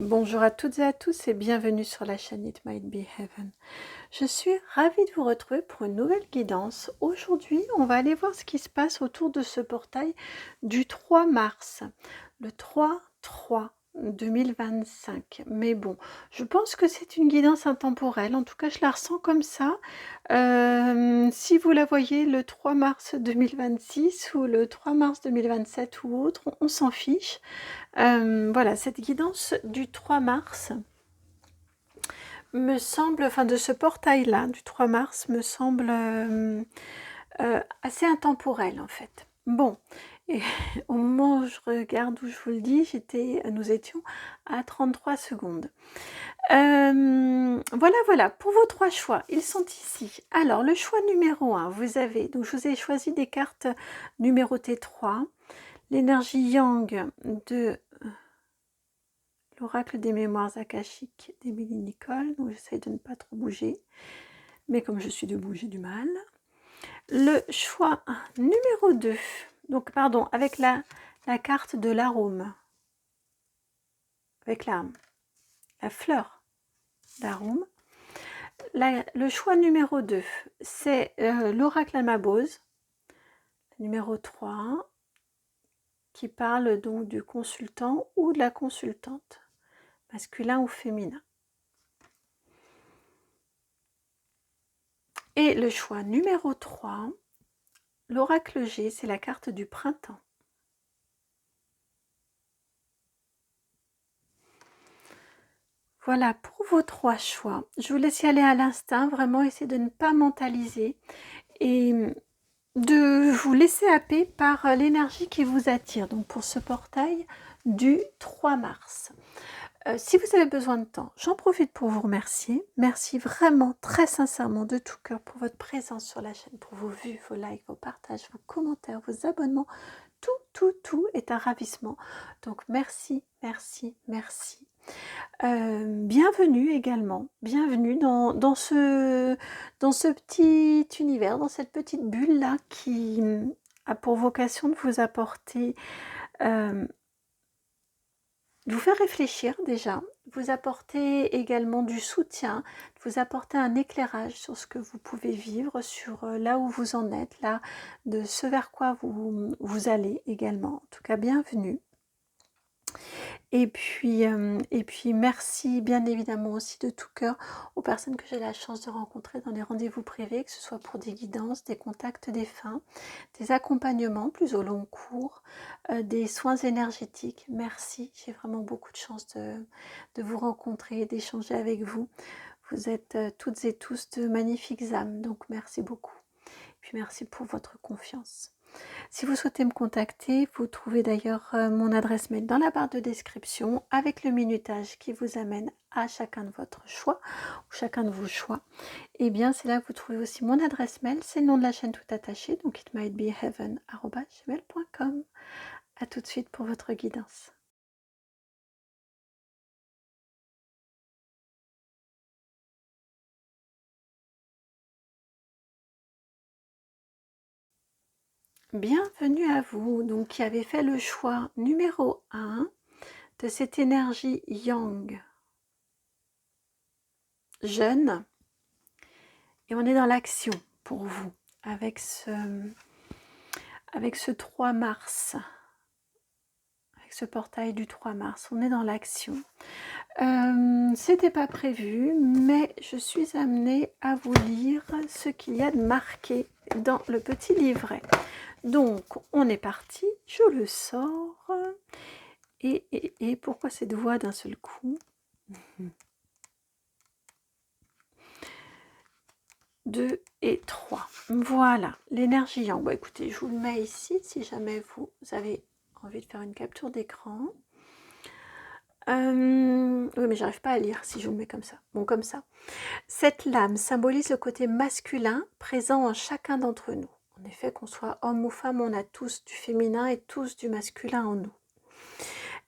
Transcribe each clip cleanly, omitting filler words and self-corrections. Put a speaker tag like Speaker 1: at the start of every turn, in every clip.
Speaker 1: Bonjour à toutes et à tous et bienvenue sur la chaîne It Might Be Heaven. Je suis ravie de vous retrouver pour une nouvelle guidance. Aujourd'hui, on va aller voir ce qui se passe autour de ce portail du 3 mars. Le 3-3 2025. Mais bon, je pense que c'est une guidance intemporelle. En tout cas, je la ressens comme ça. Si vous la voyez le 3 mars 2026 ou le 3 mars 2027 ou autre, on s'en fiche. Voilà, cette guidance du 3 mars me semble, enfin de ce portail-là, du 3 mars, me semble assez intemporel en fait. Bon, et au moment où je regarde, où je vous le dis, nous étions à 33 secondes. Voilà, pour vos trois choix, ils sont ici. Alors, le choix numéro 1, vous avez, donc je vous ai choisi des cartes numérotées 3, l'énergie Yang de l'oracle des mémoires akashiques d'Émilie Nicole, donc j'essaie de ne pas trop bouger, mais comme je suis debout, j'ai du mal. Le choix numéro 2, donc pardon, avec la carte de l'arôme, avec la fleur d'arôme. Le choix numéro 2, c'est l'oracle Almabose, numéro 3, qui parle donc du consultant ou de la consultante, masculin ou féminin. Et le choix numéro 3, l'oracle G, c'est la carte du printemps. Voilà pour vos trois choix. Je vous laisse y aller à l'instinct, vraiment essayer de ne pas mentaliser et de vous laisser happer par l'énergie qui vous attire. Donc pour ce portail du 3 mars. Si vous avez besoin de temps, j'en profite pour vous remercier. Merci vraiment très sincèrement de tout cœur pour votre présence sur la chaîne, pour vos vues, vos likes, vos partages, vos commentaires, vos abonnements. Tout est un ravissement. Donc merci. Bienvenue également, bienvenue dans ce petit univers, dans cette petite bulle-là qui a pour vocation de vous apporter, de vous faire réfléchir déjà, vous apporter également du soutien, de vous apporter un éclairage sur ce que vous pouvez vivre, sur là où vous en êtes, là, de ce vers quoi vous allez également. En tout cas, bienvenue. Et puis merci bien évidemment aussi de tout cœur aux personnes que j'ai la chance de rencontrer dans les rendez-vous privés, que ce soit pour des guidances, des contacts défunts, des accompagnements plus au long cours, des soins énergétiques. Merci, j'ai vraiment beaucoup de chance de vous rencontrer, d'échanger avec vous. Vous êtes toutes et tous de magnifiques âmes, donc merci beaucoup. Puis merci pour votre confiance. Si vous souhaitez me contacter, vous trouvez d'ailleurs mon adresse mail dans la barre de description avec le minutage qui vous amène à chacun de votre choix ou chacun de vos choix. Et bien c'est là que vous trouvez aussi mon adresse mail, c'est le nom de la chaîne tout attaché, donc itmightbeheaven@gmail.com. A tout de suite pour votre guidance. Bienvenue à vous, donc qui avez fait le choix numéro 1 de cette énergie yang jeune. Et on est dans l'action pour vous, avec ce 3 mars, avec ce portail du 3 mars, on est dans l'action. C'était pas prévu, mais je suis amenée à vous lire ce qu'il y a de marqué dans le petit livret. Donc, on est parti, je le sors, et pourquoi cette voix d'un seul coup ? 2 et 3. Voilà, l'énergie yang. Bon, écoutez, je vous le mets ici si jamais vous avez envie de faire une capture d'écran. Oui, mais j'arrive pas à lire si je vous le mets comme ça. Bon, comme ça. Cette lame symbolise le côté masculin présent en chacun d'entre nous. En effet, qu'on soit homme ou femme, on a tous du féminin et tous du masculin en nous.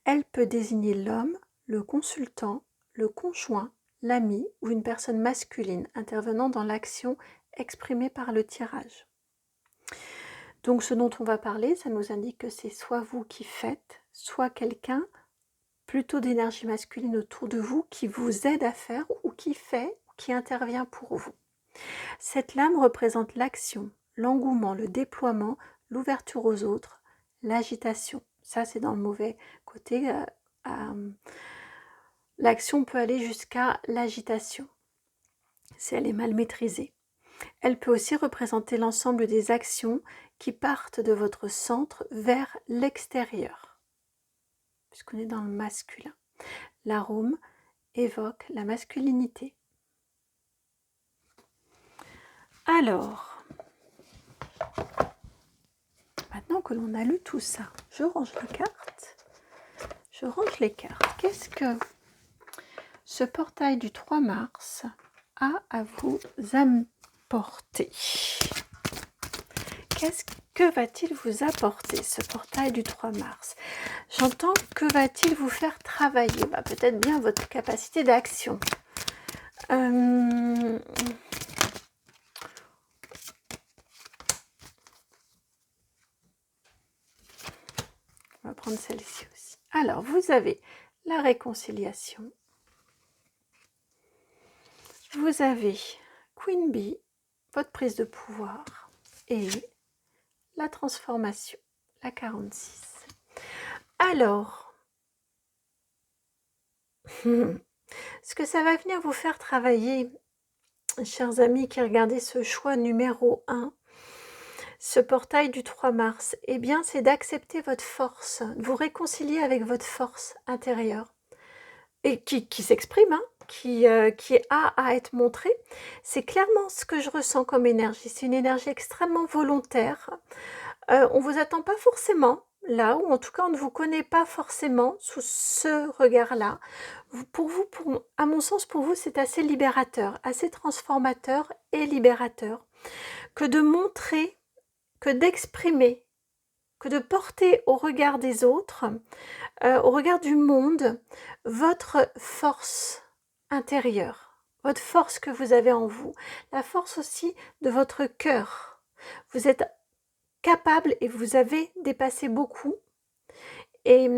Speaker 1: Elle peut désigner l'homme, le consultant, le conjoint, l'ami ou une personne masculine intervenant dans l'action exprimée par le tirage. Donc ce dont on va parler, ça nous indique que c'est soit vous qui faites, soit quelqu'un plutôt d'énergie masculine autour de vous qui vous aide à faire ou qui fait ou qui intervient pour vous. Cette lame représente l'action, l'engouement, le déploiement, l'ouverture aux autres, l'agitation. Ça, c'est dans le mauvais côté. L'action peut aller jusqu'à l'agitation, si elle est mal maîtrisée. Elle peut aussi représenter l'ensemble des actions qui partent de votre centre vers l'extérieur, puisqu'on est dans le masculin. L'arôme évoque la masculinité. Alors, maintenant que l'on a lu tout ça, je range les cartes. Qu'est-ce que ce portail du 3 mars a à vous apporter? Que va-t-il vous apporter, ce portail du 3 mars? J'entends, que va-t-il vous faire travailler? Peut-être bien votre capacité d'action. On va prendre celle-ci aussi. Alors, vous avez la réconciliation. Vous avez Queen Bee, votre prise de pouvoir, et la transformation, la 46. Alors, ce que ça va venir vous faire travailler, chers amis qui regardez ce choix numéro 1, ce portail du 3 mars, eh bien, c'est d'accepter votre force, de vous réconcilier avec votre force intérieure, et qui s'exprime, qui a à être montrée. C'est clairement ce que je ressens comme énergie. C'est une énergie extrêmement volontaire. On ne vous attend pas forcément là, ou en tout cas on ne vous connaît pas forcément sous ce regard-là. À mon sens, pour vous, c'est assez libérateur, assez transformateur et libérateur, que de montrer, que d'exprimer, que de porter au regard des autres, au regard du monde, votre force intérieure, votre force que vous avez en vous, la force aussi de votre cœur. Vous êtes capable et vous avez dépassé beaucoup, et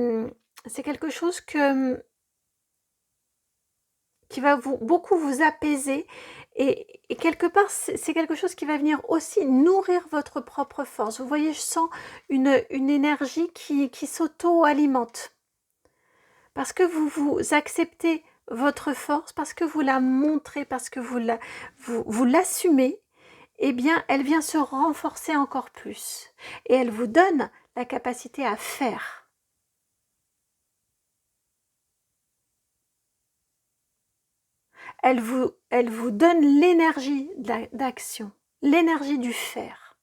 Speaker 1: c'est quelque chose qui va beaucoup vous apaiser, et quelque part c'est quelque chose qui va venir aussi nourrir votre propre force. Vous voyez, je sens une énergie qui s'auto-alimente, parce que vous acceptez votre force, parce que vous la montrez, parce que vous l'assumez. Eh bien, elle vient se renforcer encore plus, et elle vous donne la capacité à faire. Elle vous donne l'énergie d'action, l'énergie du faire.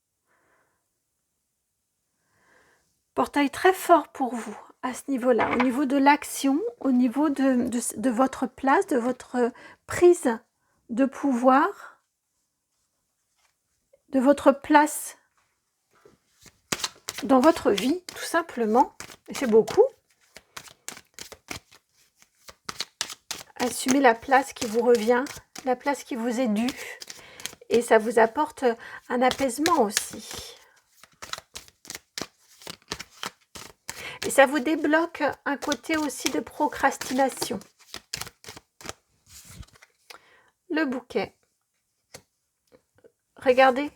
Speaker 1: Portail très fort pour vous à ce niveau-là, au niveau de l'action, au niveau de votre place, de votre prise de pouvoir, de votre place dans votre vie, tout simplement. Et c'est beaucoup. Assumez la place qui vous revient, la place qui vous est due, et ça vous apporte un apaisement aussi. Et ça vous débloque un côté aussi de procrastination. Le bouquet. Regardez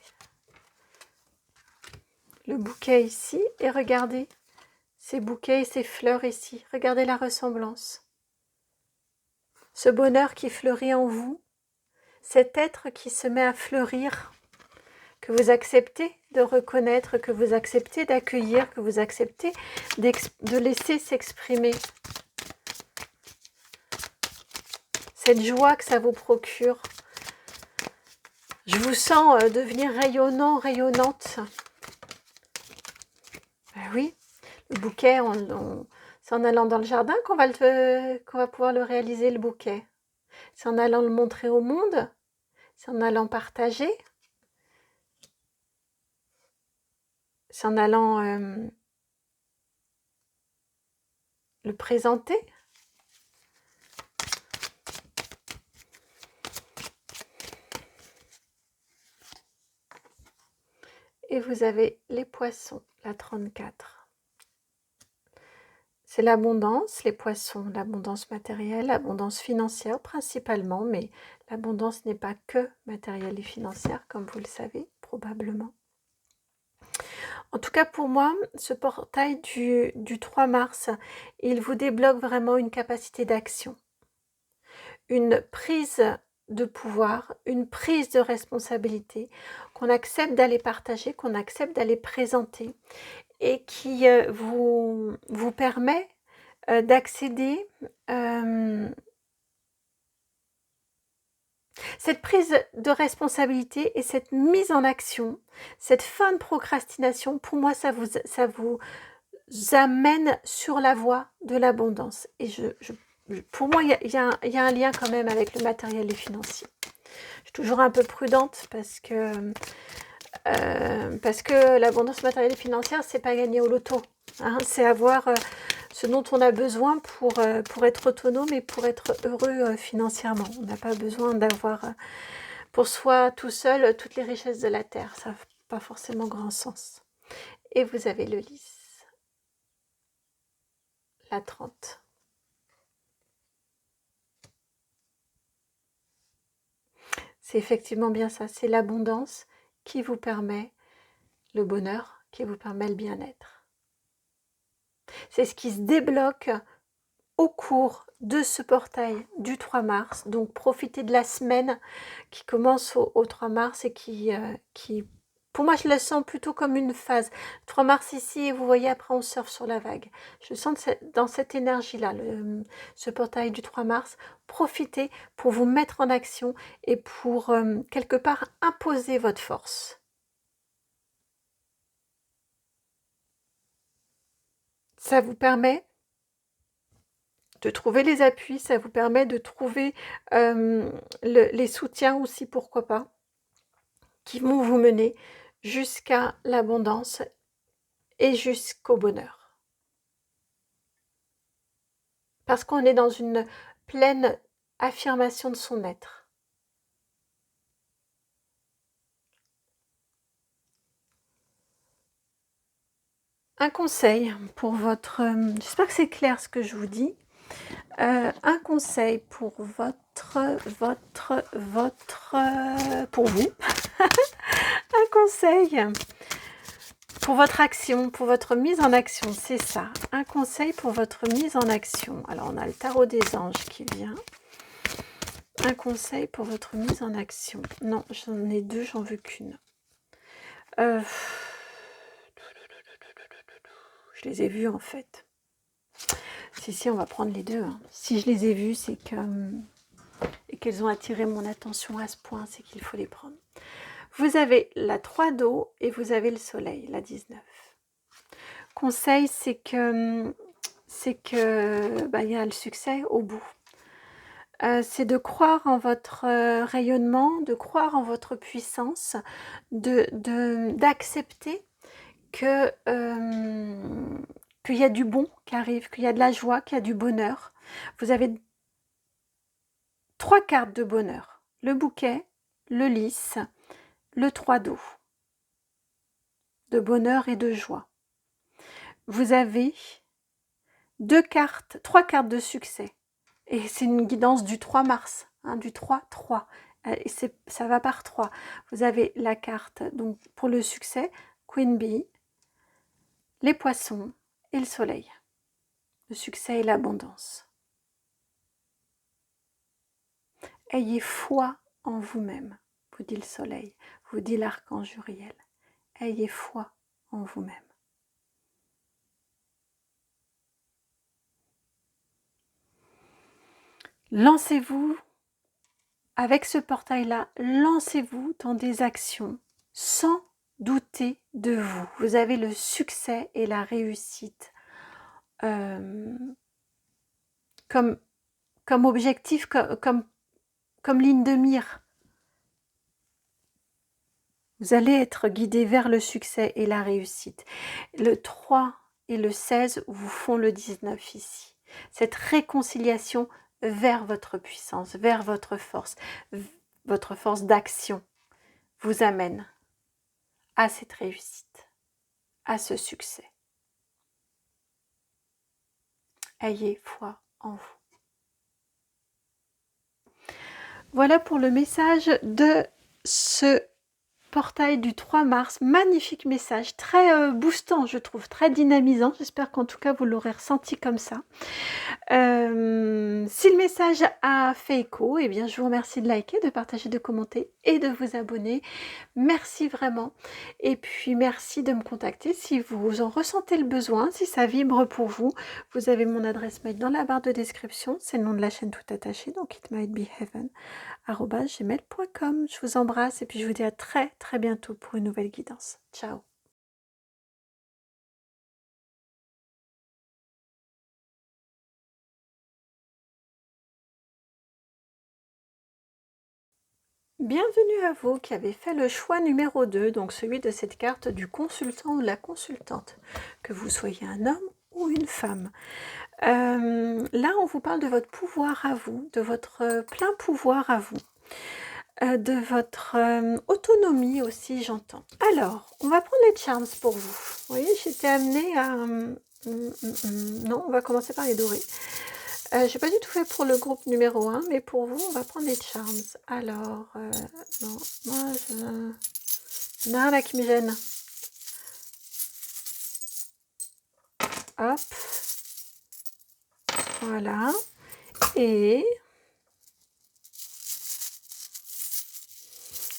Speaker 1: le bouquet ici, et regardez ces bouquets et ces fleurs ici. Regardez la ressemblance. Ce bonheur qui fleurit en vous, cet être qui se met à fleurir, que vous acceptez de reconnaître, que vous acceptez d'accueillir, que vous acceptez de laisser s'exprimer. Cette joie que ça vous procure. Je vous sens devenir rayonnant, rayonnante. Ben oui, le bouquet, c'est en allant dans le jardin qu'on va pouvoir le réaliser, le bouquet. C'est en allant le montrer au monde, c'est en allant partager, c'est en allant le présenter. Et vous avez les poissons, la 34. C'est l'abondance, les poissons, l'abondance matérielle, l'abondance financière principalement, mais l'abondance n'est pas que matérielle et financière, comme vous le savez probablement. En tout cas, pour moi, ce portail du 3 mars, il vous débloque vraiment une capacité d'action, une prise de pouvoir, une prise de responsabilité, qu'on accepte d'aller partager, qu'on accepte d'aller présenter et qui vous permet d'accéder cette prise de responsabilité et cette mise en action, cette fin de procrastination, pour moi, ça vous amène sur la voie de l'abondance. Et pour moi, il y a un lien quand même avec le matériel et financier. Je suis toujours un peu prudente parce que l'abondance matérielle et financière, c'est pas gagner au loto. Hein, c'est avoir ce dont on a besoin pour être autonome et pour être heureux financièrement. On n'a pas besoin d'avoir pour soi tout seul toutes les richesses de la terre. Ça n'a pas forcément grand sens. Et vous avez le lys, la 30. C'est effectivement bien ça, c'est l'abondance qui vous permet le bonheur, qui vous permet le bien-être. C'est ce qui se débloque au cours de ce portail du 3 mars. Donc profitez de la semaine qui commence au 3 mars et qui, pour moi, je le sens plutôt comme une phase. 3 mars ici, et vous voyez, après on surfe sur la vague. Je sens dans cette énergie-là, ce portail du 3 mars, profitez pour vous mettre en action et pour, quelque part, imposer votre force. Ça vous permet de trouver les appuis, ça vous permet de trouver les soutiens aussi, pourquoi pas, qui vont vous mener jusqu'à l'abondance et jusqu'au bonheur. Parce qu'on est dans une pleine affirmation de son être. Un conseil pour votre... j'espère que c'est clair ce que je vous dis. Un conseil pour pour vous. Un conseil pour votre action, pour votre mise en action, c'est ça. Un conseil pour votre mise en action. Alors, on a le tarot des anges qui vient. Un conseil pour votre mise en action. Non, j'en ai deux, j'en veux qu'une. Je les ai vus, en fait. Si, on va prendre les deux. Hein. Si je les ai vus, c'est que... et qu'elles ont attiré mon attention à ce point, c'est qu'il faut les prendre. Vous avez la 3 d'eau et vous avez le soleil, la 19. Conseil, c'est que il y a le succès au bout. C'est de croire en votre rayonnement, de croire en votre puissance, d'accepter que qu'il y a du bon qui arrive, qu'il y a de la joie, qu'il y a du bonheur. Vous avez 3 cartes de bonheur. Le bouquet, le lys, le 3 d'eau. De bonheur et de joie. Vous avez 3 cartes de succès. Et c'est une guidance du 3 mars, hein, du 3. Et ça va par 3. Vous avez la carte donc pour le succès, Queen Bee, les poissons et le soleil. Le succès et l'abondance. Ayez foi en vous-même, vous dit le soleil, vous dit l'archange Uriel. Ayez foi en vous-même. Lancez-vous avec ce portail-là, lancez-vous dans des actions sans douter de vous. Vous avez le succès et la réussite comme objectif, comme ligne de mire. Vous allez être guidé vers le succès et la réussite. Le 3 et le 16 vous font le 19 ici. Cette réconciliation vers votre puissance, vers votre force d'action vous amène à cette réussite, à ce succès. Ayez foi en vous. Voilà pour le message de ce portail du 3 mars. Magnifique message, très boostant je trouve, très dynamisant. J'espère qu'en tout cas vous l'aurez ressenti comme ça. Si le message a fait écho, eh bien je vous remercie de liker, de partager, de commenter et de vous abonner. Merci vraiment. Et puis merci de me contacter si vous en ressentez le besoin, si ça vibre pour vous. Vous avez mon adresse mail dans la barre de description, c'est le nom de la chaîne tout attaché, donc itmightbeheaven@gmail.com. Je vous embrasse et puis je vous dis à très très bientôt pour une nouvelle guidance. Ciao. Bienvenue à vous qui avez fait le choix numéro 2, donc celui de cette carte du consultant ou de la consultante, que vous soyez un homme ou une femme. Là, on vous parle de votre pouvoir à vous, de votre plein pouvoir à vous, de votre autonomie aussi, j'entends. Alors, on va prendre les charms pour vous. Vous voyez, j'étais amenée à... non, on va commencer par les dorés. J'ai pas du tout fait pour le groupe numéro 1, mais pour vous, on va prendre les charms. Alors, non, moi, il y en a un là qui me gêne. Hop. Voilà. Et...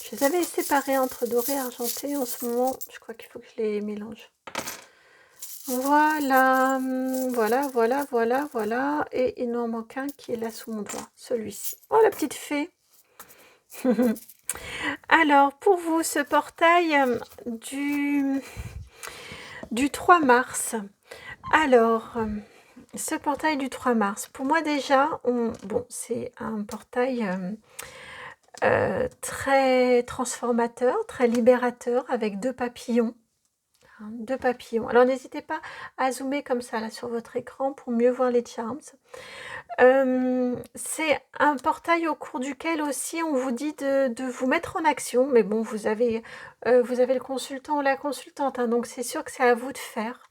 Speaker 1: je les avais séparés entre doré et argenté. En ce moment, je crois qu'il faut que je les mélange. Voilà, voilà. Et il n'en manque un qui est là sous mon doigt, celui-ci. Oh, la petite fée. Alors, pour vous, ce portail du 3 mars. Alors, ce portail du 3 mars, pour moi déjà, bon, c'est un portail très transformateur, très libérateur, avec 2 papillons. 2 papillons. Alors, n'hésitez pas à zoomer comme ça là sur votre écran pour mieux voir les charms. C'est un portail au cours duquel aussi on vous dit de vous mettre en action, mais bon, vous avez le consultant ou la consultante, hein, donc c'est sûr que c'est à vous de faire.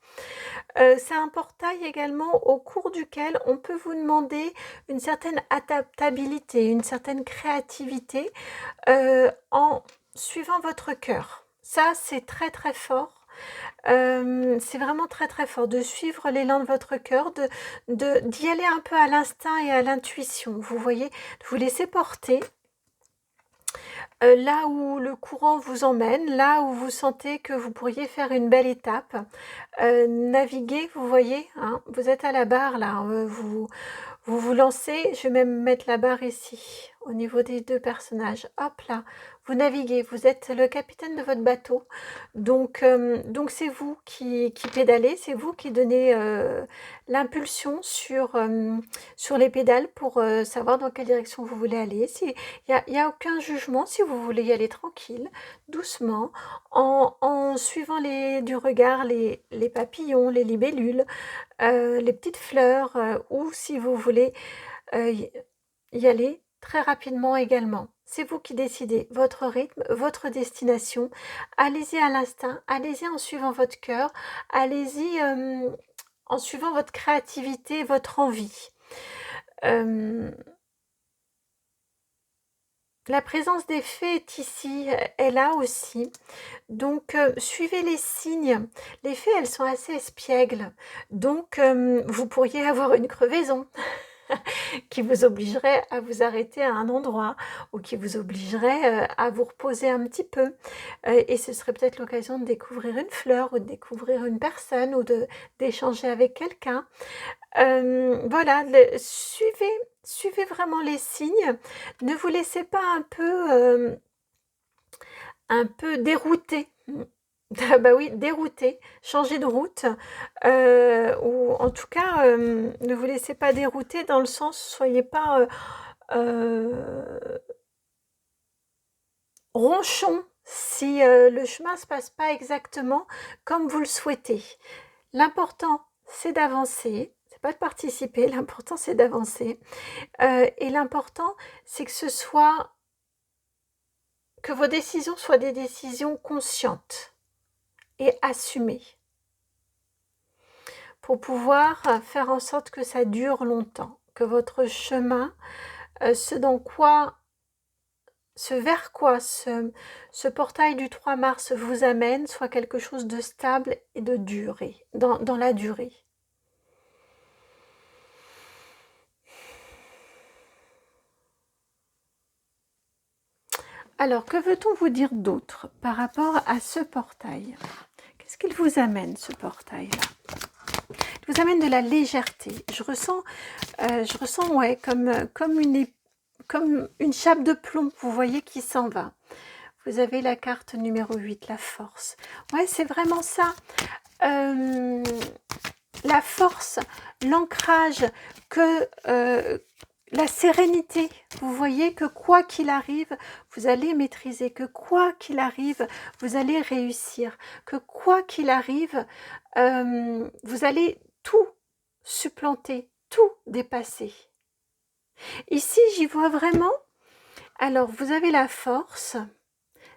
Speaker 1: C'est un portail également au cours duquel on peut vous demander une certaine adaptabilité, une certaine créativité en suivant votre cœur. Ça, c'est très très fort. C'est vraiment très très fort de suivre l'élan de votre cœur, d'y aller un peu à l'instinct et à l'intuition. Vous voyez, de vous laisser porter là où le courant vous emmène, là où vous sentez que vous pourriez faire une belle étape. Naviguer, vous voyez, hein, vous êtes à la barre là, vous lancez, je vais même mettre la barre ici, au niveau des 2 personnages. Hop là, vous naviguez, vous êtes le capitaine de votre bateau. Donc c'est vous qui pédalez, c'est vous qui donnez l'impulsion sur les pédales pour savoir dans quelle direction vous voulez aller. Il y a aucun jugement si vous voulez y aller tranquille, doucement, en suivant du regard les papillons, les libellules, les petites fleurs, ou si vous voulez y aller très rapidement également. C'est vous qui décidez votre rythme, votre destination. Allez-y à l'instinct, allez-y en suivant votre cœur, allez-y en suivant votre créativité, votre envie. La présence des fées est ici, est là aussi. Donc, suivez les signes. Les fées, elles sont assez espiègles. Donc, vous pourriez avoir une crevaison qui vous obligerait à vous arrêter à un endroit ou qui vous obligerait à vous reposer un petit peu. Et ce serait peut-être l'occasion de découvrir une fleur ou de découvrir une personne ou d'échanger avec quelqu'un. Voilà, suivez vraiment les signes. Ne vous laissez pas un peu dérouté. Ah bah oui, dérouté, changer de route, ou en tout cas, ne vous laissez pas dérouter dans le sens, soyez pas ronchon si le chemin se passe pas exactement comme vous le souhaitez. L'important, c'est d'avancer, c'est pas de participer, l'important c'est d'avancer, et l'important c'est que vos décisions soient des décisions conscientes et assumées. pour pouvoir faire en sorte que ça dure longtemps, que votre chemin, ce vers quoi ce portail du 3 mars vous amène, soit quelque chose de stable et de durée, dans la durée. Alors, que veut-on vous dire d'autre par rapport à ce portail? Qu'est-ce qu'il vous amène, ce portail-là? Il vous amène de la légèreté. Je ressens ouais, comme une chape de plomb, vous voyez, qui s'en va. Vous avez la carte numéro 8, la force. Ouais, c'est vraiment ça. La force, l'ancrage, la sérénité. Vous voyez que quoi qu'il arrive, vous allez maîtriser, que quoi qu'il arrive, vous allez réussir, que quoi qu'il arrive, vous allez tout supplanter, tout dépasser. Ici, j'y vois vraiment. Alors, vous avez la force.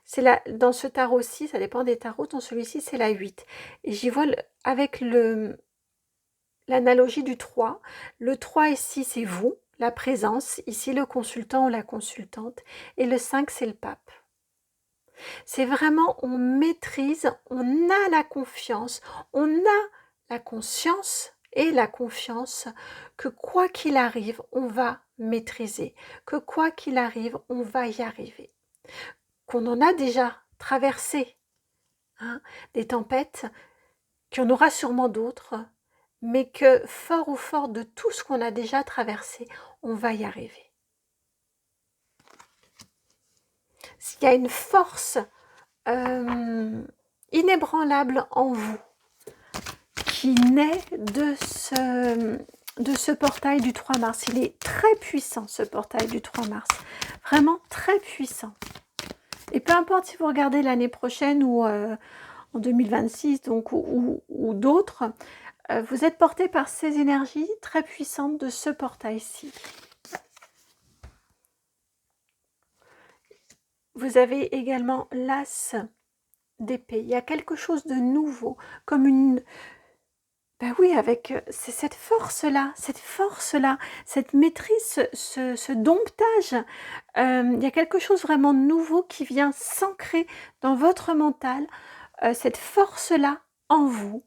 Speaker 1: C'est là, dans ce tarot-ci, ça dépend des tarots, dans celui-ci, c'est la 8. Et j'y vois avec l'analogie du 3. Le 3 ici, c'est vous, la présence. Ici, le consultant ou la consultante. Et le 5, c'est le pape. C'est vraiment, on maîtrise, on a la confiance, on a la conscience et la confiance que quoi qu'il arrive, on va maîtriser, que quoi qu'il arrive, on va y arriver. Qu'on en a déjà traversé des tempêtes, qu'il y en aura sûrement d'autres, mais que fort ou fort de tout ce qu'on a déjà traversé, on va y arriver. S'il y a une force inébranlable en vous, qui naît de ce portail du 3 mars. Il est très puissant, ce portail du 3 mars. Vraiment très puissant. Et peu importe si vous regardez l'année prochaine ou en 2026 donc, ou d'autres, vous êtes porté par ces énergies très puissantes de ce portail-ci. Vous avez également l'as d'épée. Il y a quelque chose de nouveau, comme une... Ben oui, avec c'est cette force-là, cette maîtrise, ce domptage. Il y a quelque chose vraiment de nouveau qui vient s'ancrer dans votre mental, cette force-là en vous.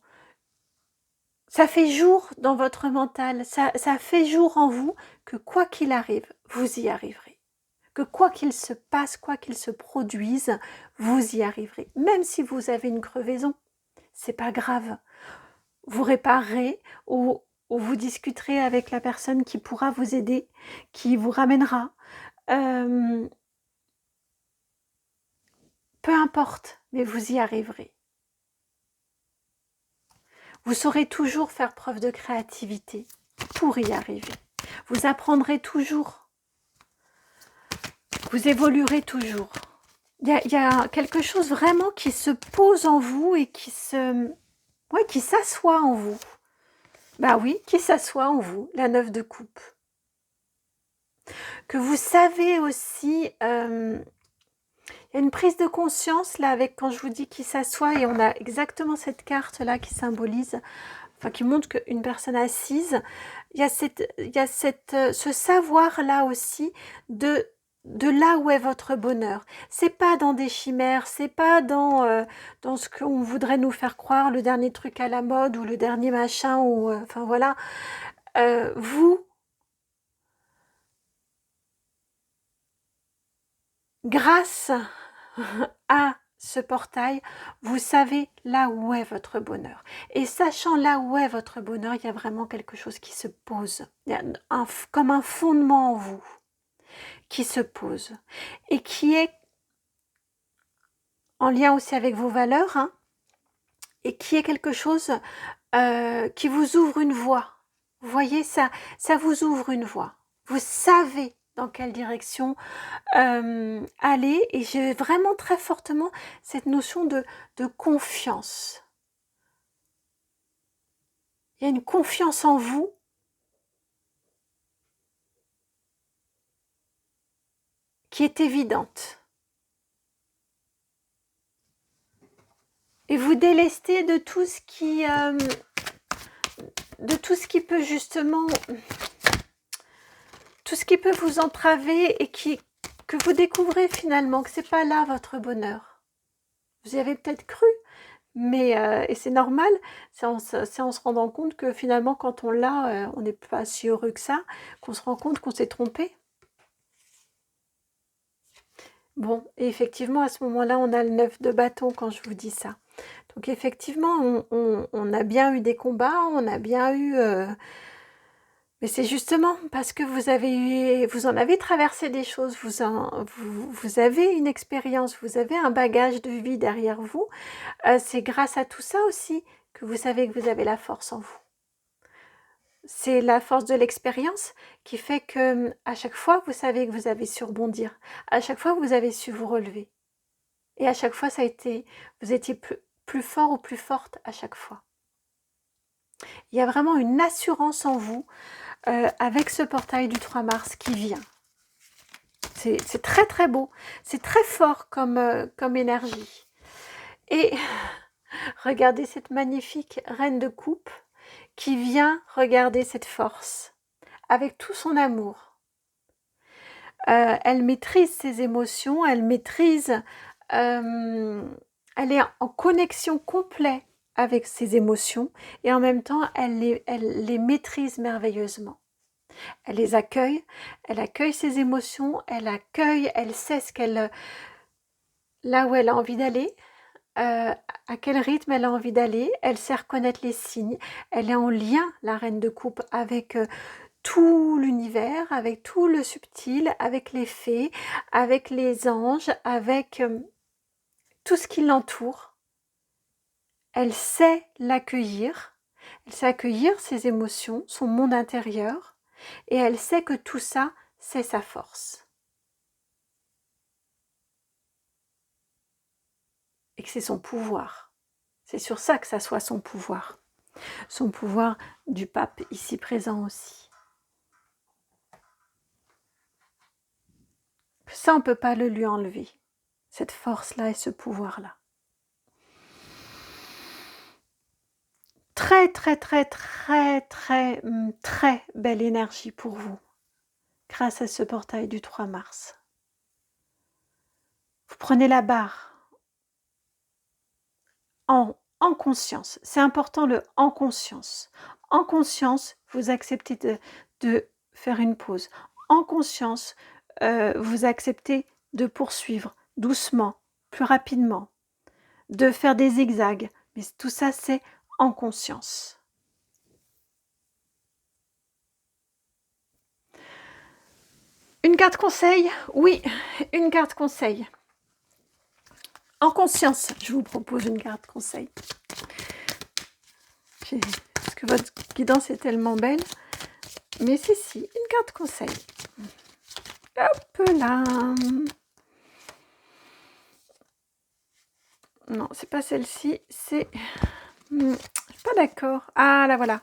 Speaker 1: Ça fait jour dans votre mental, ça fait jour en vous que quoi qu'il arrive, vous y arriverez. Que quoi qu'il se passe, quoi qu'il se produise, vous y arriverez. Même si vous avez une crevaison, c'est pas grave. Vous réparerez ou vous discuterez avec la personne qui pourra vous aider, qui vous ramènera. Peu importe, mais vous y arriverez. Vous saurez toujours faire preuve de créativité pour y arriver. Vous apprendrez toujours. Vous évoluerez toujours. Il y a quelque chose vraiment qui se pose en vous et qui s'assoit en vous. Ben oui, qui s'assoit en vous, la 9 de coupe. Que vous savez aussi, il y a une prise de conscience là avec quand je vous dis qui s'assoit et on a exactement cette carte là qui symbolise, enfin qui montre qu'une personne assise, il y a ce savoir là aussi de là où est votre bonheur. C'est pas dans des chimères, c'est pas dans ce qu'on voudrait nous faire croire, le dernier truc à la mode ou le dernier machin ou enfin voilà. Vous, grâce à ce portail, vous savez là où est votre bonheur. Et sachant là où est votre bonheur, il y a vraiment quelque chose qui se pose. Il y a comme un fondement en vous qui se pose et qui est en lien aussi avec vos valeurs et qui est quelque chose qui vous ouvre une voie. Vous voyez, ça vous ouvre une voie. Vous savez dans quelle direction aller et j'ai vraiment très fortement cette notion de confiance. Il y a une confiance en vous qui est évidente. Et vous délestez de tout ce qui de tout ce qui peut justement, tout ce qui peut vous entraver et que vous découvrez finalement que c'est pas là votre bonheur. Vous y avez peut-être cru, mais et c'est normal, c'est en se rendant compte que finalement quand on l'a, on n'est pas si heureux que ça, qu'on se rend compte qu'on s'est trompé. Bon, et effectivement, à ce moment-là, on a le 9 de bâton quand je vous dis ça. Donc effectivement, on a bien eu des combats, on a bien eu... mais c'est justement parce que vous en avez traversé des choses, vous avez une expérience, vous avez un bagage de vie derrière vous. C'est grâce à tout ça aussi que vous savez que vous avez la force en vous. C'est la force de l'expérience qui fait que à chaque fois, vous savez que vous avez su rebondir. À chaque fois, vous avez su vous relever. Et à chaque fois, vous étiez plus fort ou plus forte à chaque fois. Il y a vraiment une assurance en vous avec ce portail du 3 mars qui vient. C'est très très beau, c'est très fort comme énergie. Et regardez cette magnifique reine de coupe qui vient regarder cette force avec tout son amour. Elle maîtrise ses émotions, elle maîtrise, elle est en connexion complète avec ses émotions et en même temps elle les maîtrise merveilleusement. Elle accueille ses émotions, elle sait là où elle a envie d'aller, à quel rythme elle a envie d'aller, elle sait reconnaître les signes, elle est en lien, la reine de coupe, avec tout l'univers, avec tout le subtil, avec les fées, avec les anges, avec tout ce qui l'entoure. Elle sait l'accueillir, elle sait accueillir ses émotions, son monde intérieur, et elle sait que tout ça, c'est sa force. Et que c'est son pouvoir. C'est sur ça que ça soit son pouvoir. Son pouvoir du pape ici présent aussi. Ça, on ne peut pas le lui enlever. Cette force-là et ce pouvoir-là. Très, très, très, très, très, très belle énergie pour vous. Grâce à ce portail du 3 mars. Vous prenez la barre en conscience. C'est important le en conscience. En conscience, vous acceptez de faire une pause. En conscience, vous acceptez de poursuivre doucement, plus rapidement, de faire des zigzags. Mais tout ça, c'est en conscience. Une carte conseil? Oui, une carte conseil. En conscience, je vous propose une carte conseil. Parce que votre guidance est tellement belle. Mais si, une carte conseil. Hop là. Non, c'est pas celle-ci, c'est... Je suis pas d'accord. Ah, la voilà.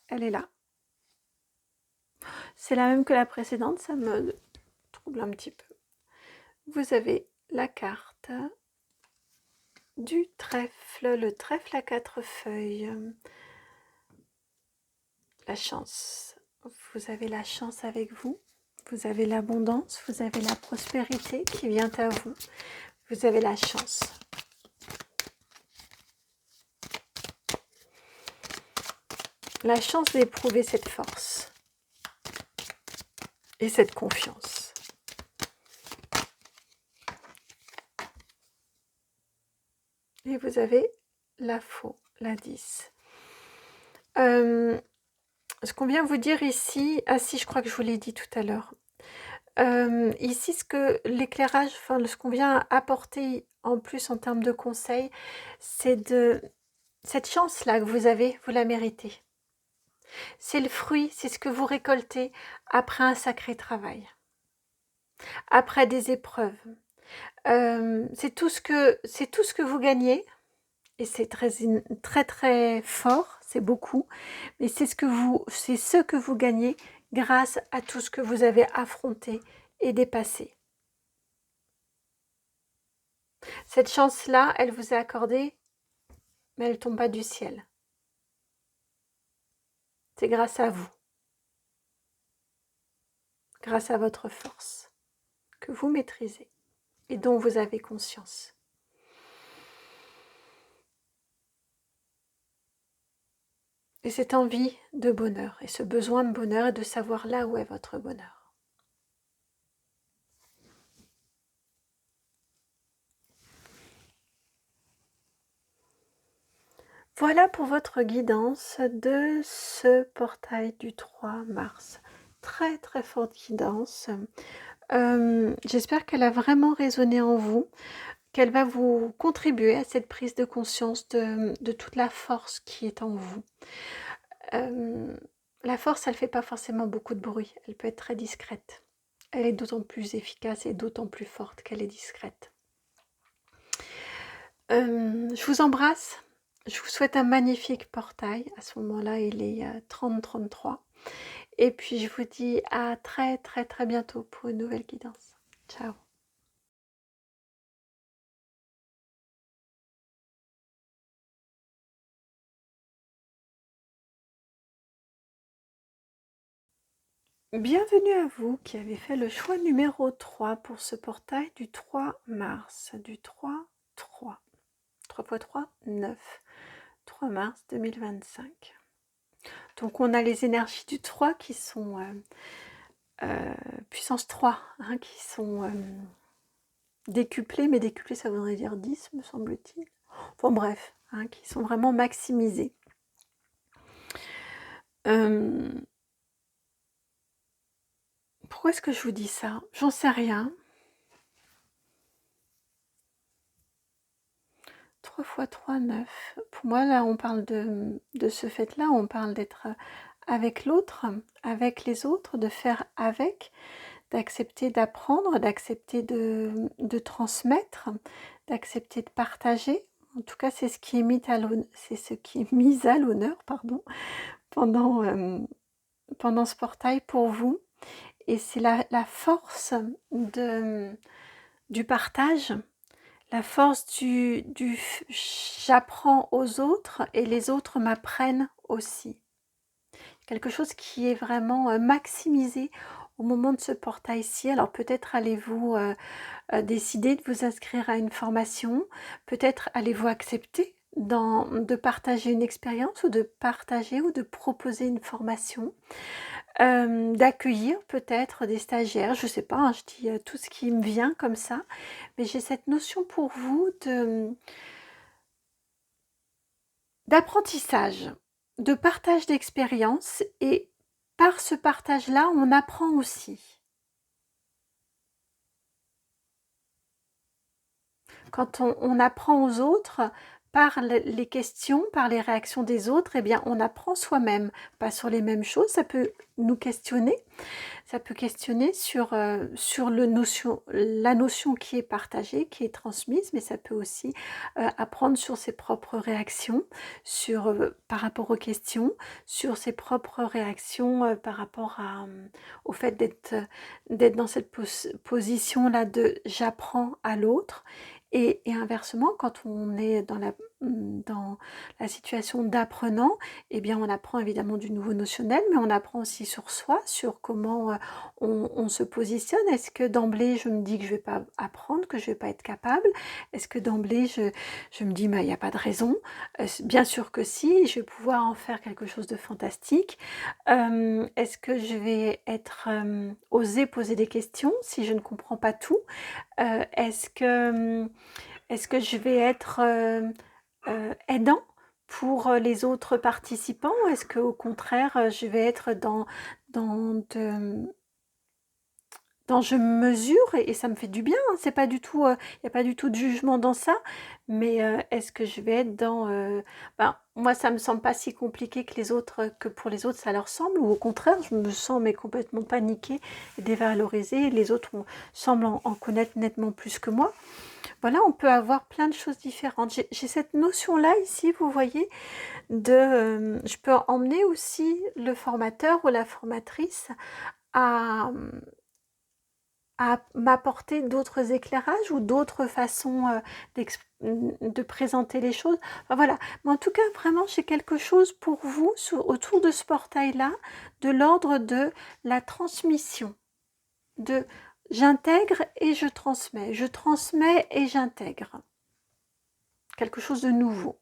Speaker 1: Elle est là. C'est la même que la précédente, ça me trouble un petit peu. Vous avez la carte du trèfle, le trèfle à 4 feuilles. La chance. Vous avez la chance avec vous. Vous avez l'abondance, vous avez la prospérité qui vient à vous. Vous avez la chance. La chance d'éprouver cette force et cette confiance. Et vous avez la faux, la 10. Ce qu'on vient vous dire ici, ah si, je crois que je vous l'ai dit tout à l'heure. Ici, l'éclairage, enfin ce qu'on vient apporter en plus en termes de conseils, c'est cette chance-là que vous avez, vous la méritez. C'est le fruit, c'est ce que vous récoltez après un sacré travail, après des épreuves. C'est tout ce que vous gagnez, et c'est très, très, très fort, c'est beaucoup, mais c'est ce que vous gagnez grâce à tout ce que vous avez affronté et dépassé. Cette chance-là, elle vous est accordée, mais elle ne tombe pas du ciel. c'est grâce à vous, grâce à votre force que vous maîtrisez et dont vous avez conscience. Et cette envie de bonheur et ce besoin de bonheur et de savoir là où est votre bonheur. Voilà pour votre guidance de ce portail du 3 mars. Très très forte guidance. J'espère qu'elle a vraiment résonné en vous, qu'elle va vous contribuer à cette prise de conscience de toute la force qui est en vous. La force, elle ne fait pas forcément beaucoup de bruit, elle peut être très discrète. Elle est d'autant plus efficace et d'autant plus forte qu'elle est discrète. Je vous embrasse, je vous souhaite un magnifique portail. À ce moment-là, il est 30-33. Et puis, je vous dis à très très très bientôt pour une nouvelle guidance. Ciao. Bienvenue à vous qui avez fait le choix numéro 3 pour ce portail du 3 mars, du 3, 3. 3 x 3, 9. 3 mars 2025. Donc on a les énergies du 3 qui sont puissance 3, hein, qui sont décuplées, mais décuplées ça voudrait dire 10 me semble-t-il. Enfin bref, hein, qui sont vraiment maximisées. Pourquoi est-ce que je vous dis ça? J'en sais rien. 3 x 3, 9. Pour moi, là, on parle de ce fait-là, on parle d'être avec l'autre, avec les autres, de faire avec, d'accepter d'apprendre, d'accepter de transmettre, d'accepter de partager. En tout cas, c'est ce qui est mis à l'honneur, pardon, pendant ce portail pour vous. Et c'est la force du partage, la force du j'apprends aux autres et les autres m'apprennent aussi. Quelque chose qui est vraiment maximisé au moment de ce portail-ci. Alors peut-être allez-vous décider de vous inscrire à une formation, peut-être allez-vous accepter de partager une expérience ou de partager ou de proposer une formation. D'accueillir peut-être des stagiaires, je sais pas, hein, je dis tout ce qui me vient comme ça, mais j'ai cette notion pour vous d'apprentissage, de partage d'expérience, et par ce partage-là, on apprend aussi. Quand on apprend aux autres, par les questions, par les réactions des autres, eh bien, on apprend soi-même, pas sur les mêmes choses, ça peut nous questionner. Ça peut questionner sur la notion qui est partagée, qui est transmise, mais ça peut aussi apprendre sur ses propres réactions, par rapport aux questions, sur ses propres réactions par rapport au fait d'être dans cette position-là de j'apprends à l'autre. Et inversement, quand on est dans la situation d'apprenant, eh bien on apprend évidemment du nouveau notionnel, mais on apprend aussi sur soi, sur comment on se positionne. Est-ce que d'emblée je me dis que je ne vais pas apprendre, que je ne vais pas être capable? Est-ce que d'emblée je me dis mais il n'y a pas de raison? Bien sûr que si, je vais pouvoir en faire quelque chose de fantastique. Est-ce que je vais oser poser des questions si je ne comprends pas tout? Est-ce que je vais être aidant pour les autres participants? Est-ce qu'au contraire, je vais être dans je mesure et ça me fait du bien, hein, c'est pas du tout, il y a pas du tout de jugement dans ça, mais est-ce que je vais être moi ça me semble pas si compliqué que pour les autres ça leur semble, ou au contraire je me sens mais complètement paniquée et dévalorisée, et les autres semblent en connaître nettement plus que moi. Voilà, on peut avoir plein de choses différentes. J'ai cette notion-là ici, vous voyez, je peux emmener aussi le formateur ou la formatrice à à m'apporter d'autres éclairages ou d'autres façons de présenter les choses. Enfin, voilà. Mais en tout cas, vraiment, j'ai quelque chose pour vous autour de ce portail-là, de l'ordre de la transmission, de j'intègre et je transmets et j'intègre. Quelque chose de nouveau.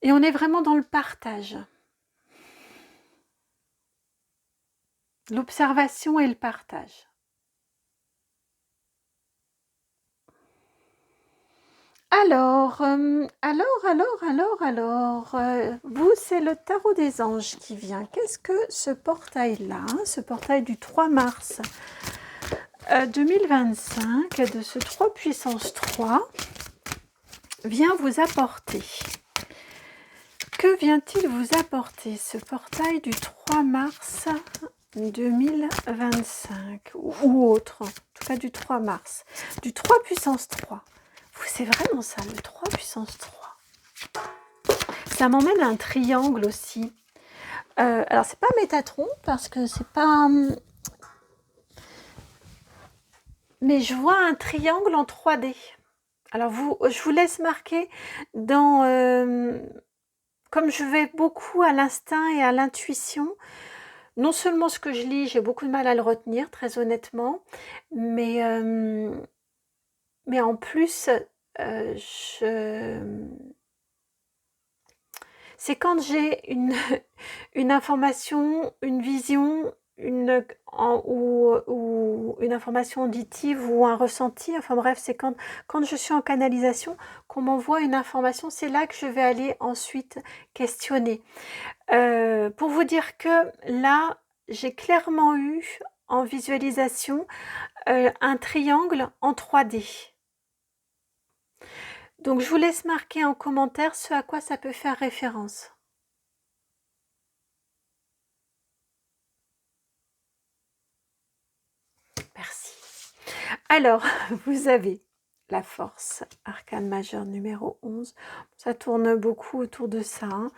Speaker 1: Et on est vraiment dans le partage. L'observation et le partage. Alors, vous, c'est le tarot des anges qui vient. Qu'est-ce que ce portail-là, ce portail du 3 mars 2025, de ce 3 puissance 3, vient vous apporter? Que vient-il vous apporter, ce portail du 3 mars 2025 ou autre, en tout cas du 3 mars, du 3 puissance 3. C'est vraiment ça, le 3 puissance 3. Ça m'emmène à un triangle aussi. Alors, c'est pas Métatron, parce que c'est pas... Mais je vois un triangle en 3D. Alors, je vous laisse marquer dans... comme je vais beaucoup à l'instinct et à l'intuition, non seulement ce que je lis, j'ai beaucoup de mal à le retenir, très honnêtement, mais en plus, c'est quand j'ai une information, une vision, ou une information auditive ou un ressenti, enfin bref, c'est quand je suis en canalisation, qu'on m'envoie une information, c'est là que je vais aller ensuite questionner. Pour vous dire que là, j'ai clairement eu en visualisation un triangle en 3D. Donc, je vous laisse marquer en commentaire ce à quoi ça peut faire référence. Merci. Alors, vous avez la force, arcane majeure numéro 11. Ça tourne beaucoup autour de ça. Hein.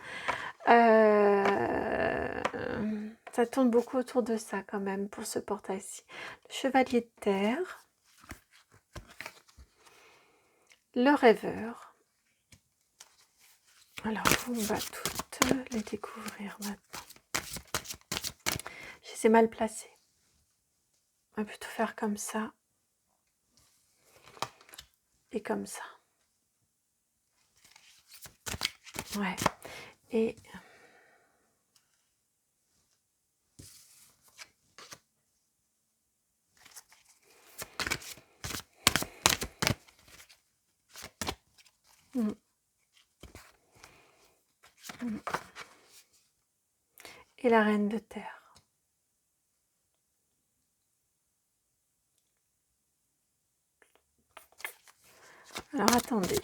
Speaker 1: Ça tourne beaucoup autour de ça quand même pour ce portail-ci. Le chevalier de terre. Le rêveur. Alors, on va toutes les découvrir maintenant. Je les ai mal placées. On va plutôt faire comme ça. Et comme ça. Ouais. Et... Et la reine de terre. Alors, attendez.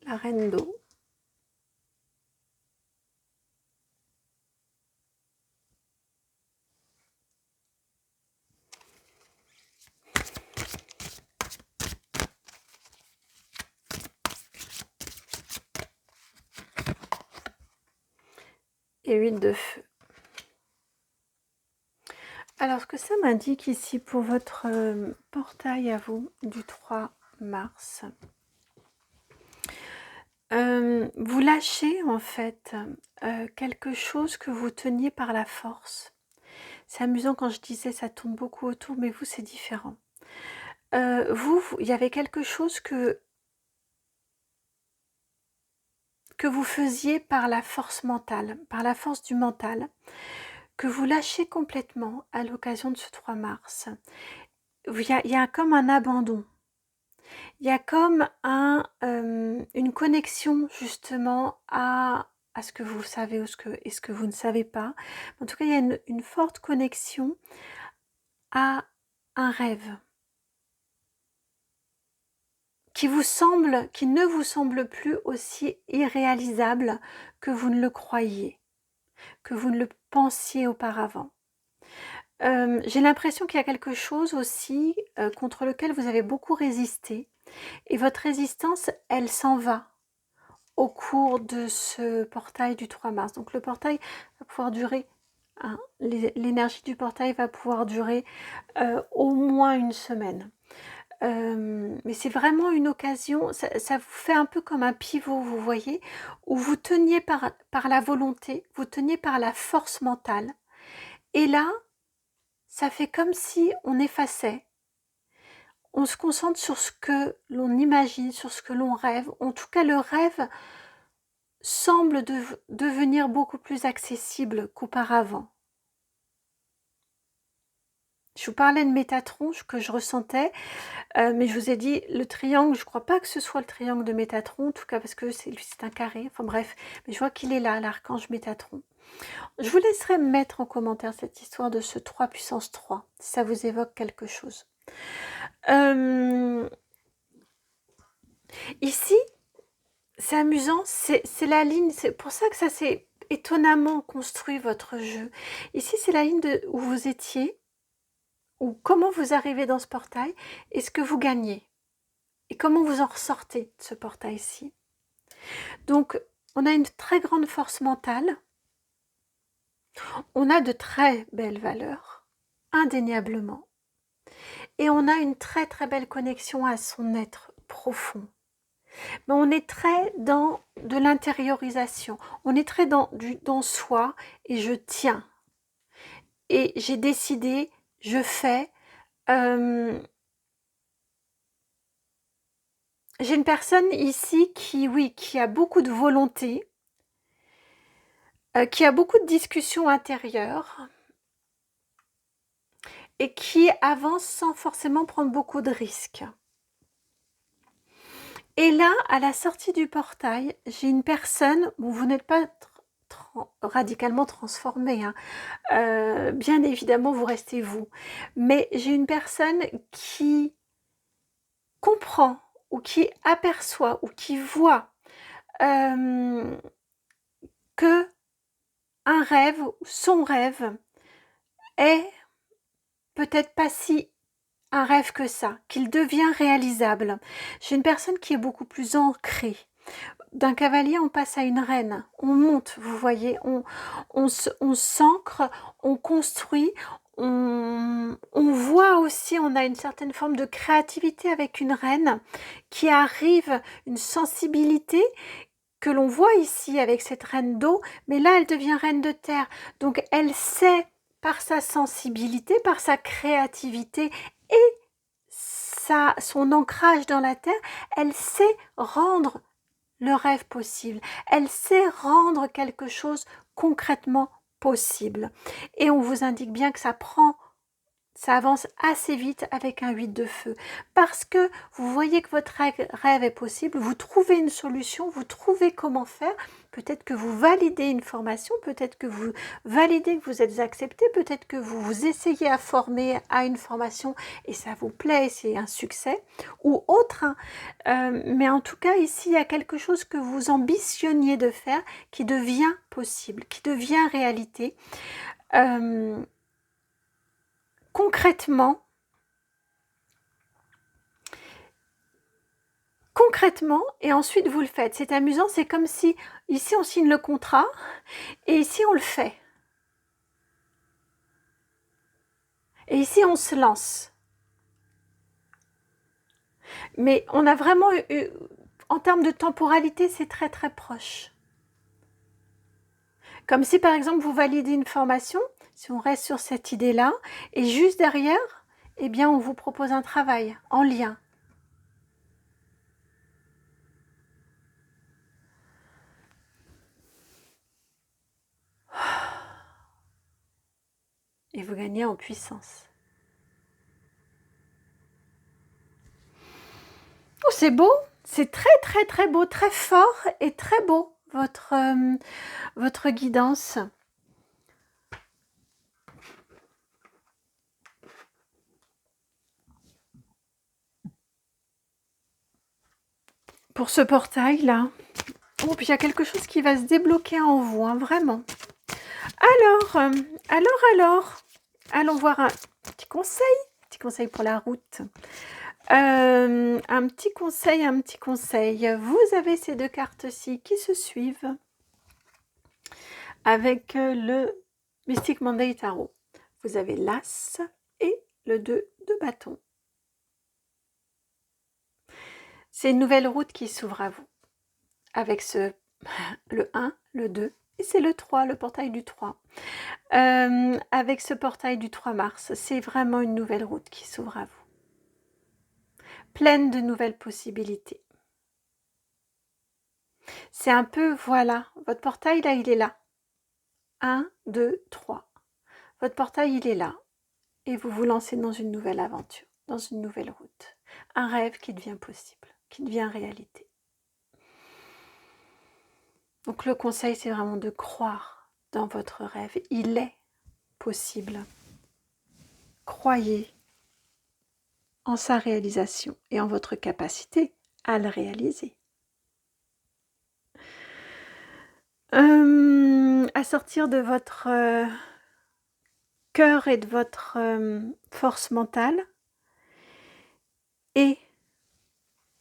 Speaker 1: La reine d'eau. Et huile de feu. Alors, ce que ça m'indique ici pour votre portail à vous du 3 mars, vous lâchez en fait quelque chose que vous teniez par la force. C'est amusant quand je disais ça tourne beaucoup autour, mais vous c'est différent. Il y avait quelque chose que vous faisiez par la force mentale, par la force du mental, que vous lâchez complètement à l'occasion de ce 3 mars. Il y a comme un abandon. Il y a comme une connexion justement à ce que vous savez et ce que vous ne savez pas. En tout cas, il y a une forte connexion à un rêve qui ne vous semble plus aussi irréalisable que vous ne le croyiez, que vous ne le pensiez auparavant. J'ai l'impression qu'il y a quelque chose aussi contre lequel vous avez beaucoup résisté. Et votre résistance, elle s'en va au cours de ce portail du 3 mars. Donc le portail va pouvoir durer, hein, l'énergie du portail va pouvoir durer au moins une semaine. Mais c'est vraiment une occasion, ça vous fait un peu comme un pivot, vous voyez, où vous teniez par la volonté, vous teniez par la force mentale. Et là, ça fait comme si on effaçait. On se concentre sur ce que l'on imagine, sur ce que l'on rêve. En tout cas, le rêve semble devenir beaucoup plus accessible qu'auparavant. Je vous parlais de Métatron, que je ressentais, mais je vous ai dit, le triangle, je ne crois pas que ce soit le triangle de Métatron, en tout cas parce que c'est un carré, enfin bref, mais je vois qu'il est là, l'archange Métatron. Je vous laisserai mettre en commentaire cette histoire de ce 3 puissance 3, si ça vous évoque quelque chose. Ici, c'est amusant, c'est la ligne, c'est pour ça que ça s'est étonnamment construit votre jeu. Ici, c'est la ligne où vous étiez, ou comment vous arrivez dans ce portail, et ce que vous gagnez, et comment vous en ressortez de ce portail-ci. Donc, on a une très grande force mentale, on a de très belles valeurs, indéniablement, et on a une très très belle connexion à son être profond. Mais on est très dans de l'intériorisation, on est très dans soi, et je tiens, et j'ai décidé, je fais. J'ai une personne ici qui a beaucoup de volonté, qui a beaucoup de discussions intérieures, et qui avance sans forcément prendre beaucoup de risques. Et là, à la sortie du portail, j'ai une personne, bon, vous n'êtes pas radicalement transformé, hein. Bien évidemment, vous restez vous. Mais j'ai une personne qui comprend, ou qui aperçoit, ou qui voit que un rêve, son rêve, est peut-être pas si un rêve que ça, qu'il devient réalisable. J'ai une personne qui est beaucoup plus ancrée. D'un cavalier, on passe à une reine. On monte, vous voyez, on s'ancre, on construit, on voit aussi, on a une certaine forme de créativité avec une reine qui arrive, une sensibilité que l'on voit ici avec cette reine d'eau, mais là, elle devient reine de terre. Donc, elle sait, par sa sensibilité, par sa créativité et son ancrage dans la terre, elle sait rendre le rêve possible. Elle sait rendre quelque chose concrètement possible. Et on vous indique bien que ça avance assez vite avec un 8 de feu. Parce que vous voyez que votre rêve est possible, vous trouvez une solution, vous trouvez comment faire. Peut-être que vous validez une formation, peut-être que vous validez que vous êtes accepté, peut-être que vous vous essayez à former à une formation et ça vous plaît, c'est un succès, ou autre. Mais en tout cas, ici, il y a quelque chose que vous ambitionniez de faire qui devient possible, qui devient réalité. Concrètement, et ensuite vous le faites. C'est amusant, c'est comme si ici on signe le contrat et ici on le fait. Et ici on se lance. Mais on a vraiment eu, en termes de temporalité, c'est très très proche. Comme si par exemple vous validez une formation, si on reste sur cette idée-là, et juste derrière, eh bien on vous propose un travail en lien. Et vous gagnez en puissance. Oh, c'est beau, c'est très très très beau, très fort et très beau votre guidance. Pour ce portail là. Oh, puis il y a quelque chose qui va se débloquer en vous, hein, vraiment. Alors, Allons voir un petit conseil pour la route. Un petit conseil. Vous avez ces deux cartes-ci qui se suivent avec le Mystic Monday Tarot. Vous avez l'As et le 2 de bâton. C'est une nouvelle route qui s'ouvre à vous. Avec le 1, le 2 et c'est le 3, le portail du 3. Avec ce portail du 3 mars, c'est vraiment une nouvelle route qui s'ouvre à vous. Pleine de nouvelles possibilités. C'est un peu, voilà, votre portail là, il est là. 1, 2, 3. Votre portail, il est là. Et vous vous lancez dans une nouvelle aventure, dans une nouvelle route. Un rêve qui devient possible, qui devient réalité. Donc le conseil, c'est vraiment de croire dans votre rêve. Il est possible. Croyez en sa réalisation et en votre capacité à le réaliser. À sortir de votre cœur et de votre force mentale et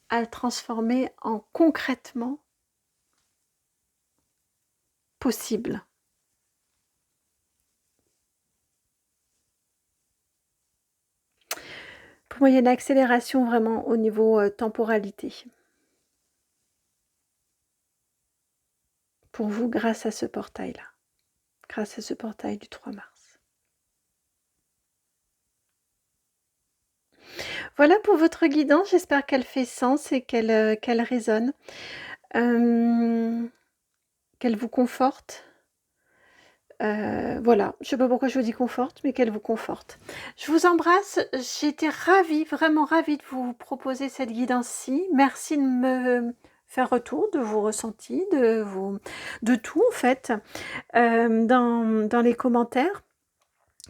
Speaker 1: à le transformer en concrètement possible. Pour moi, il y a une accélération vraiment au niveau temporalité. Pour vous, grâce à ce portail-là. Grâce à ce portail du 3 mars. Voilà pour votre guidance. J'espère qu'elle fait sens et qu'elle résonne. Qu'elle vous conforte. Voilà, je ne sais pas pourquoi je vous dis conforte, mais qu'elle vous conforte. Je vous embrasse, j'ai été ravie, vraiment ravie de vous proposer cette guidance-ci. Merci de me faire retour de vos ressentis, de tout en fait, dans les commentaires.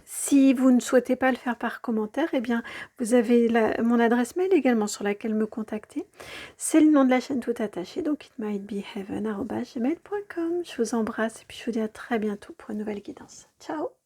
Speaker 1: Si vous ne souhaitez pas le faire par commentaire, eh bien, vous avez mon adresse mail également sur laquelle me contacter. C'est le nom de la chaîne tout attaché, donc itmightbeheaven@gmail.com. Je vous embrasse et puis je vous dis à très bientôt pour une nouvelle guidance. Ciao!